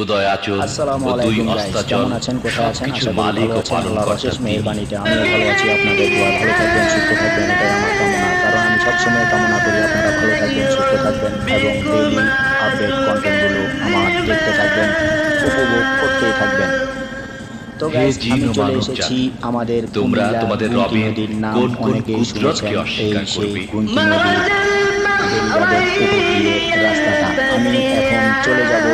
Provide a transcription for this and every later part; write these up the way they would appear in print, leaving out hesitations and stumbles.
উদয় আচল আসসালামু ও দুই আলাইকুম গাইস, অস্তাচল কেমন আছেন, কোথায় আছেন? সবকিছুর আশা করি মালিক ভালো ও আছেন। আল্লাহর পালনকর্তা অশেষ তিনি। মেহেরবানিতে আমিও ভালো আছি। আপনাদের দোয়া ভালো থাকবেন, সুস্থ থাকবেন, এটাই আমার কামনা। কারণ আমি সবসময় কামনা করি আপনারা ভালো থাকবেন, সুস্থ থাকবেন এবং ডেইলি আপডেট কন্টেন্টগুলো আমার দেখতে থাকবেন, উপভোগ করতেই থাকবেন। তো হে গাইস, জিন আমি ও চলে মানব এসেছি জাতি, আমাদের তোমরা কুমিল্লা তোমাদের গুমতি রবের নদীর নাম কোন কোন অনেকেই কুদরতকে শুনেছেন। এই অস্বীকার সেই করবে? গুমতি নদীর বেড়িবাঁধের উপর দিয়ে রাস্তাটা। আমি এখন চলে যাব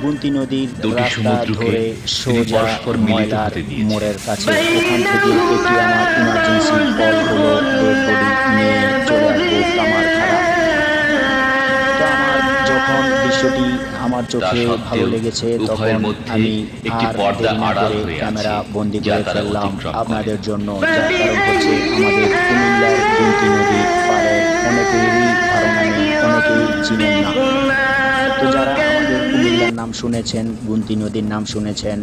গুমতি নদীর দুটি রাস্তা সমুদ্রকে ধরে তিনি সোজা পরস্পর মিলিত ময়লার হতে দিয়েছেন। মোড়ের কাছে। ওখান থেকে একটি আমার ইমার্জেন্সি কল হলো, ডেড বডি নিয়ে চলে আসবো কামারখাড়া। তো আমার যখন দৃশ্যটি আমার তা চোখে ভালো সত্ত্বেও লেগেছে, উভয়ের তখন মধ্যে আমি একটি আর পর্দা দেরি না আড়াল করে হয়ে আছে, ক্যামেরা বন্দি যা করে তারা ফেললাম অতিক্রম করে। আপনাদের জন্য। যার কারণ হচ্ছে আমাদের কুমিল্লার গুমতি নদীর পাড়ের অনেকেরই ধারণা নেই, অনেকেই চিনেন না। তো যারা আমাদের কুমিল্লার নাম শুনেছেন, গুমতি নদীর নাম শুনেছেন,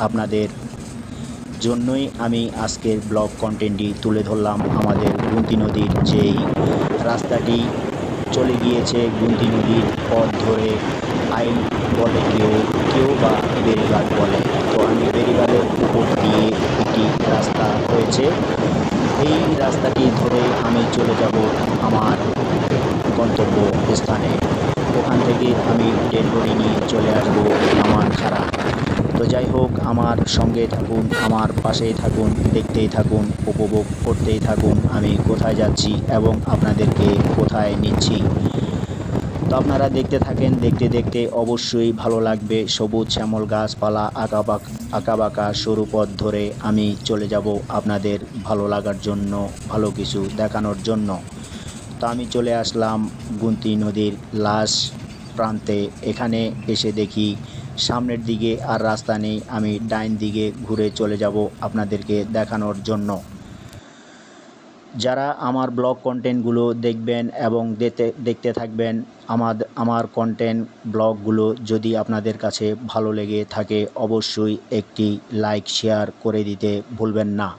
আপনাদের জন্যই আমি আজকের ব্লগ কন্টেন্টটি তুলে ধরলাম। আমাদের গুমতি নদীর যেই রাস্তাটি চলে গিয়েছে গুমতি নদীর পথ ধরে, আইল বলে কেউ, কেউ বা বেড়িবাঁধ বলে। তো আমি বেড়িবাঁধের উপর দিয়ে একটি রাস্তা হয়েছে, এই রাস্তাটি ধরে আমি চলে যাব আমার গন্তব্য স্থানে। ওখান থেকে আমি ডেড বডি নিয়ে চলে আসবো কামারখাড়া। তো যাই হোক, আমার সঙ্গে থাকুন, আমার পাশেই থাকুন, দেখতেই থাকুন, উপভোগ করতেই থাকুন আমি কোথায় যাচ্ছি এবং আপনাদেরকে কোথায় নিচ্ছি। তো আপনারা দেখতে থাকেন, দেখতে দেখতে অবশ্যই ভালো লাগবে। সবুজ শ্যামল গাছপালা, আঁকাবাঁকা সরু পথ ধরে আমি চলে যাব আপনাদের ভালো লাগার জন্য, ভালো কিছু দেখানোর জন্য। তো আমি চলে আসলাম গুমতি নদীর লাশ প্রান্তে। এখানে এসে দেখি সামনের দিকে আর রাস্তা নেই, আমি ডাইন দিকে ঘুরে চলে যাব আপনাদেরকে দেখানোর জন্য। যারা আমার ব্লগ কন্টেন্টগুলো দেখবেন এবং দেখতে থাকবেন, আমার কন্টেন্ট ব্লগগুলো যদি আপনাদের কাছে ভালো লেগে থাকে, অবশ্যই একটি লাইক শেয়ার করে দিতে ভুলবেন না।